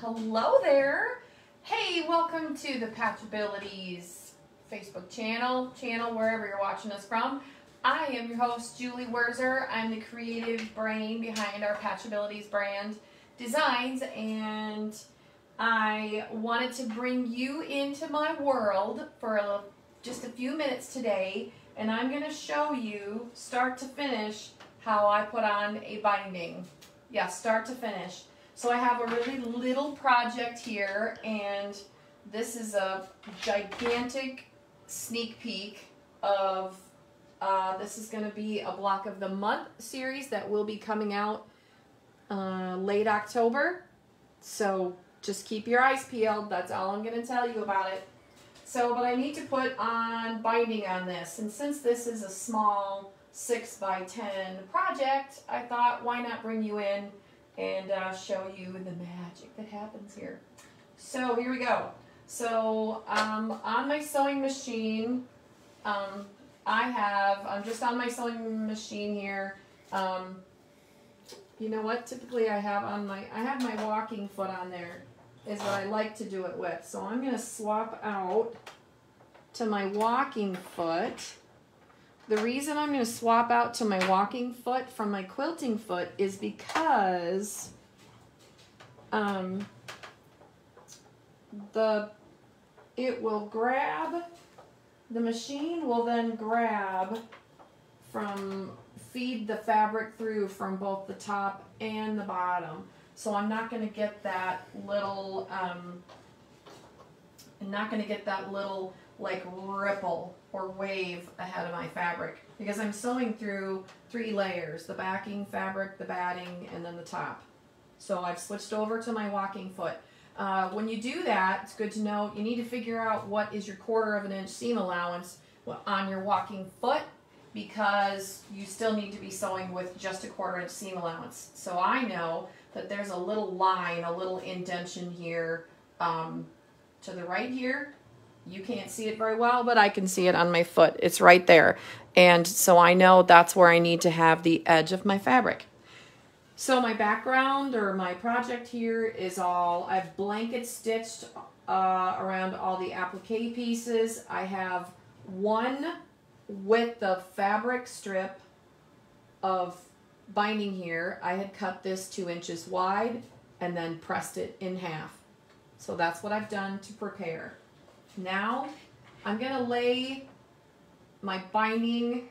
Hello there. Hey, welcome to the Patchabilities Facebook channel, wherever you're watching us from. I am your host, Julie Werzer. I'm the creative brain behind our Patchabilities brand designs, and I wanted to bring you into my world for just a few minutes today, and I'm going to show you start to finish how I put on a binding. Yeah, start to finish. So I have a really little project here, and this is a gigantic sneak peek of, this is going to be a Block of the Month series that will be coming out late October. So just keep your eyes peeled. That's all I'm going to tell you about it. So, but I need to put on binding on this, and since this is a small 6x10 project, I thought, why not bring you in and show you the magic that happens here. So here we go. So on my sewing machine, I'm just on my sewing machine here. You know what? Typically I have my walking foot on there, is what I like to do it with. So I'm going to swap out to my walking foot. The reason I'm going to swap out to my walking foot from my quilting foot is because it will grab, the machine will then feed the fabric through from both the top and the bottom. So I'm not going to get that little, like ripple or wave ahead of my fabric, because I'm sewing through 3 layers: the backing fabric, the batting, and then the top. So I've switched over to my walking foot. When you do that, it's good to know you need to figure out what is your 1/4 inch seam allowance on your walking foot, because you still need to be sewing with just a 1/4 inch seam allowance. So I know that there's a little line, a little indentation here to the right here. You can't see it very well, but I can see it on my foot. It's right there. And so I know that's where I need to have the edge of my fabric. So my background, or my project here, is I've blanket stitched around all the applique pieces. I have one width of fabric strip of binding here. I had cut this 2 inches wide and then pressed it in half. So that's what I've done to prepare. Now I'm going to lay my binding.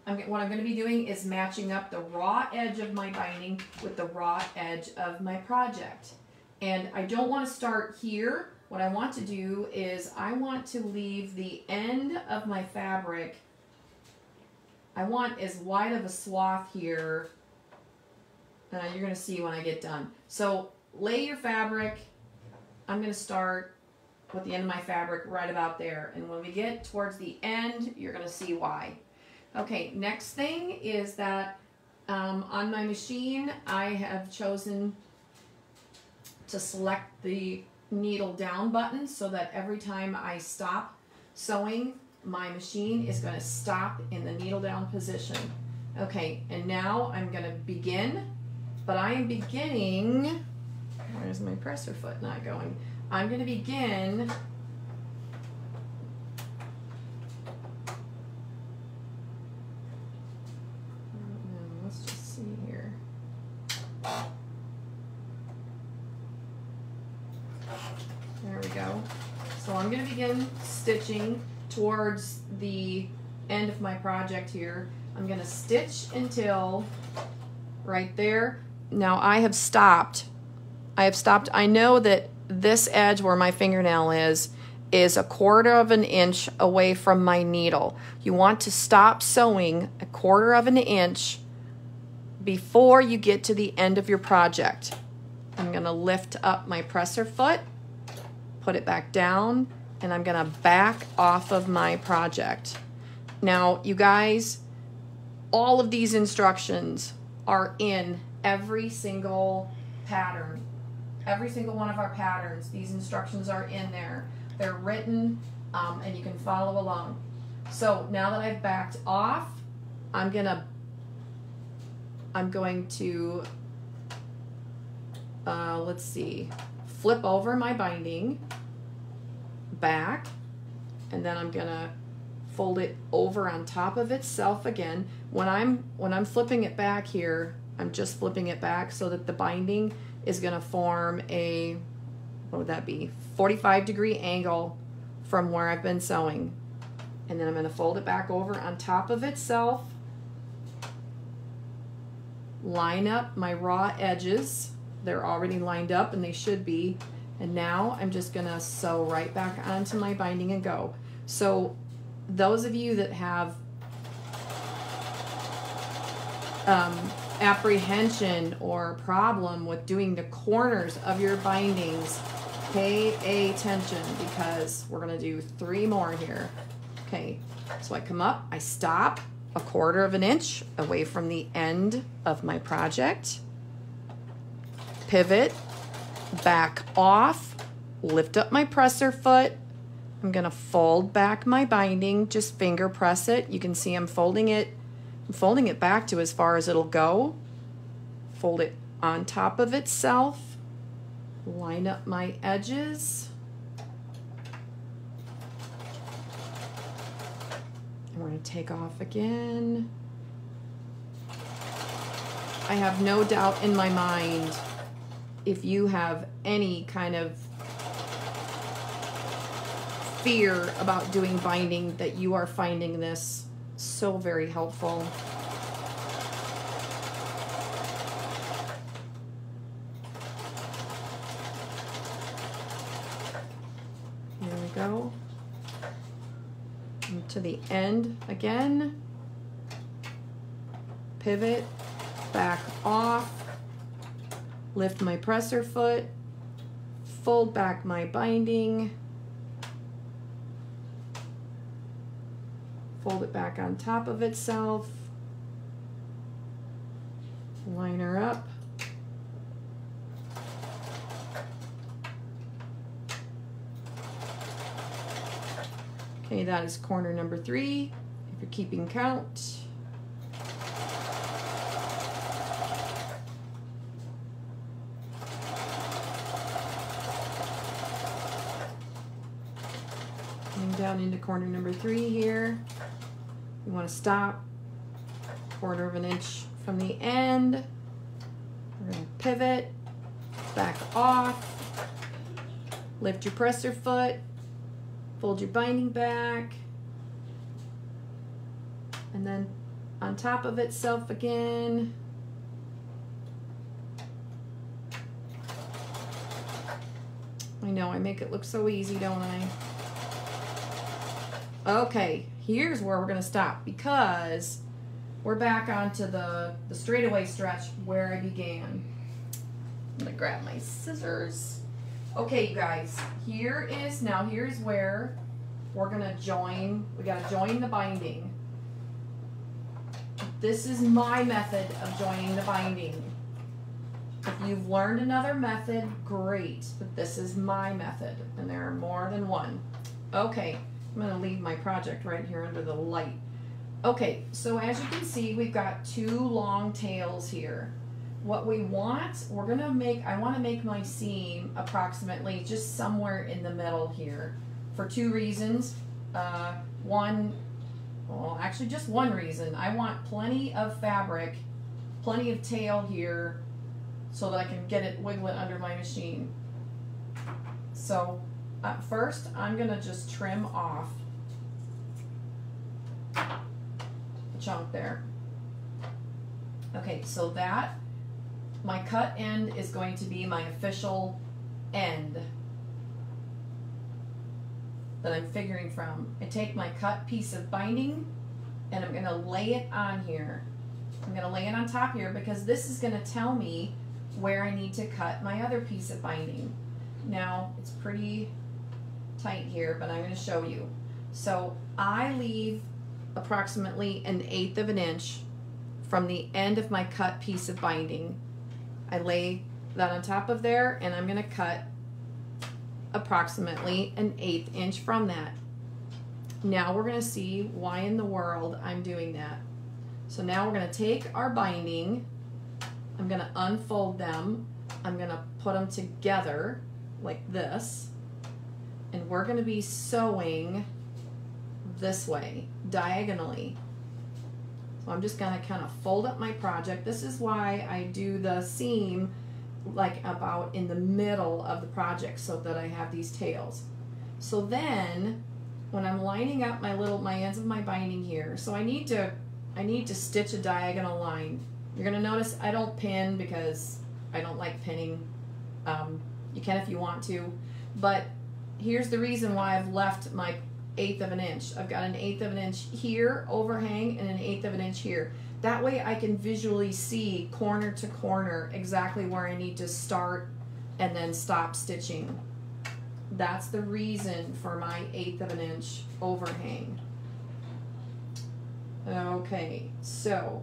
What I'm going to be doing is matching up the raw edge of my binding with the raw edge of my project. And I don't want to start here. What I want to do is I want to leave the end of my fabric. I want as wide of a swath here. You're going to see when I get done. So lay your fabric. I'm going to start with the end of my fabric right about there, and when we get towards the end, you're going to see why. Okay, next thing is that on my machine, I have chosen to select the needle down button so that every time I stop sewing, my machine is going to stop in the needle down position. Okay, and now I'm going to begin, but I am beginning, where's my presser foot not going? I'm going to begin let's just see here. There we go. So I'm going to begin stitching towards the end of my project here. I'm going to stitch until right there. Now I have stopped. I know that this edge where my fingernail is 1/4 inch away from my needle. You want to stop sewing 1/4 inch before you get to the end of your project. I'm going to lift up my presser foot, put it back down, and I'm going to back off of my project. Now, you guys, all of these instructions are in every single pattern. Every single one of our patterns, these instructions are in there. They're written, and you can follow along. So now that I've backed off, I'm going to let's see, flip over my binding back, and then I'm gonna fold it over on top of itself again. When I'm flipping it back here, I'm just flipping it back so that the binding is gonna form a, what would that be, 45-degree angle from where I've been sewing. And then I'm gonna fold it back over on top of itself, line up my raw edges. They're already lined up, and they should be. And now I'm just gonna sew right back onto my binding and go. So those of you that have apprehension or problem with doing the corners of your bindings, pay attention, because we're gonna do 3 more here. Okay, so I come up, I stop 1/4 inch away from the end of my project, pivot, back off, lift up my presser foot. I'm gonna fold back my binding, just finger press it. You can see I'm folding it back to as far as it'll go. Fold it on top of itself, line up my edges. And we're gonna take off again. I have no doubt in my mind, if you have any kind of fear about doing binding, that you are finding this so very helpful. Here we go. And to the end again. Pivot, back off, lift my presser foot, fold back my binding, fold it back on top of itself, line her up, okay, that is corner number 3, if you're keeping count. Down into corner number 3 here. You want to stop 1/4 inch from the end. We're going to pivot, back off, lift your presser foot, fold your binding back, and then on top of itself again. I know I make it look so easy, don't I? Okay, here's where we're gonna stop, because we're back onto the straightaway stretch where I began. I'm gonna grab my scissors. Okay, you guys, here's where we're gonna join. We gotta join the binding. This is my method of joining the binding. If you've learned another method, great, but this is my method, and there are more than one. Okay. I'm going to leave my project right here under the light. Okay, so as you can see, we've got 2 long tails here. What we want, I want to make my seam approximately just somewhere in the middle here for 2 reasons. Actually just one reason. I want plenty of fabric, plenty of tail here so that I can get it, wiggle it under my machine. So first, I'm gonna just trim off the chunk there. Okay, so that, my cut end is going to be my official end that I'm figuring from. I take my cut piece of binding and I'm gonna lay it on here. I'm gonna lay it on top here because this is gonna tell me where I need to cut my other piece of binding. Now, it's pretty tight here, but I'm going to show you. So I leave approximately 1/8 inch from the end of my cut piece of binding. I lay that on top of there, and I'm going to cut approximately 1/8 inch from that. Now we're going to see why in the world I'm doing that. So now we're going to take our binding, I'm going to unfold them, I'm going to put them together like this, and we're going to be sewing this way, diagonally. So I'm just going to kind of fold up my project. This is why I do the seam like about in the middle of the project so that I have these tails. So then when I'm lining up my ends of my binding here, so I need to stitch a diagonal line. You're going to notice I don't pin because I don't like pinning. You can if you want to, but here's the reason why I've left my 1/8 of an inch. I've got an 1/8 of an inch here overhang and an 1/8 of an inch here. That way I can visually see corner to corner exactly where I need to start and then stop stitching. That's the reason for my 1/8 of an inch overhang. Okay, so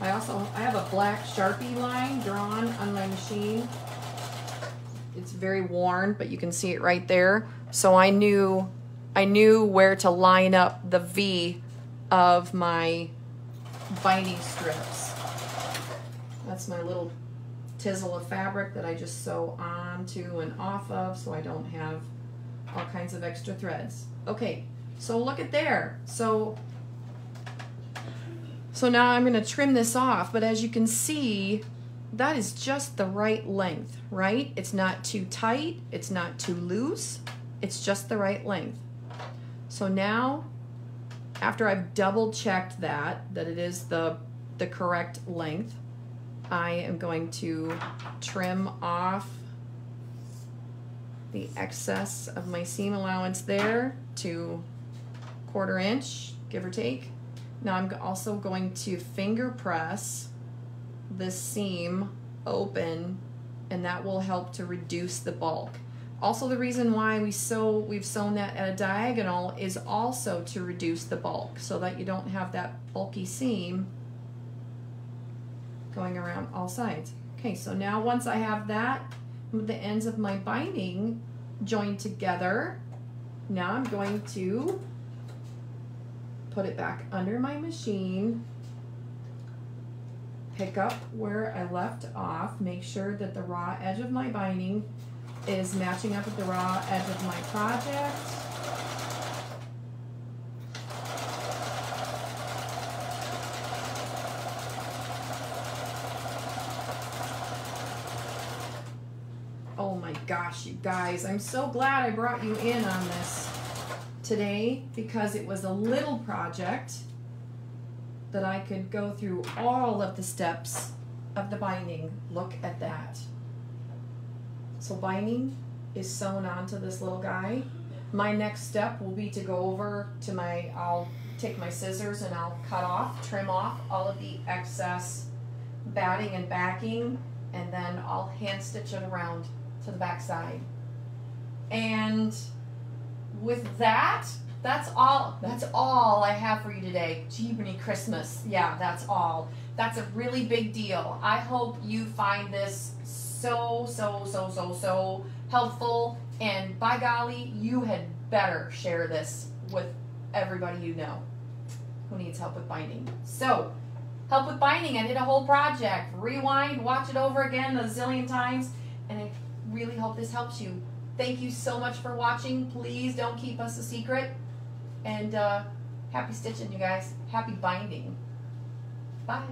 I have a black Sharpie line drawn on my machine. It's very worn, but you can see it right there. So I knew where to line up the V of my binding strips. That's my little tizzle of fabric that I just sew onto and off of so I don't have all kinds of extra threads. Okay, so look at there. So now I'm going to trim this off, but as you can see, that is just the right length, right? It's not too tight, it's not too loose, it's just the right length. So now, after I've double checked that it is the correct length, I am going to trim off the excess of my seam allowance there to 1/4 inch, give or take. Now I'm also going to finger press this seam open, and that will help to reduce the bulk. Also, the reason why we've sewn that at a diagonal is also to reduce the bulk so that you don't have that bulky seam going around all sides. Okay, so now once I have that with the ends of my binding joined together, now I'm going to put it back under my machine, pick up where I left off, make sure that the raw edge of my binding is matching up with the raw edge of my project. Oh my gosh, you guys, I'm so glad I brought you in on this today because it was a little project that I could go through all of the steps of the binding. Look at that. So binding is sewn onto this little guy. My next step will be to go over to I'll take my scissors and I'll trim off all of the excess batting and backing, and then I'll hand stitch it around to the back side. And with that, that's all I have for you today. Jeepity Christmas. Yeah, that's all. That's a really big deal. I hope you find this so helpful, and by golly, you had better share this with everybody you know who needs help with binding. So, help with binding, I did a whole project. Rewind, watch it over again a zillion times, and I really hope this helps you. Thank you so much for watching. Please don't keep us a secret. And happy stitching, you guys. Happy binding. Bye.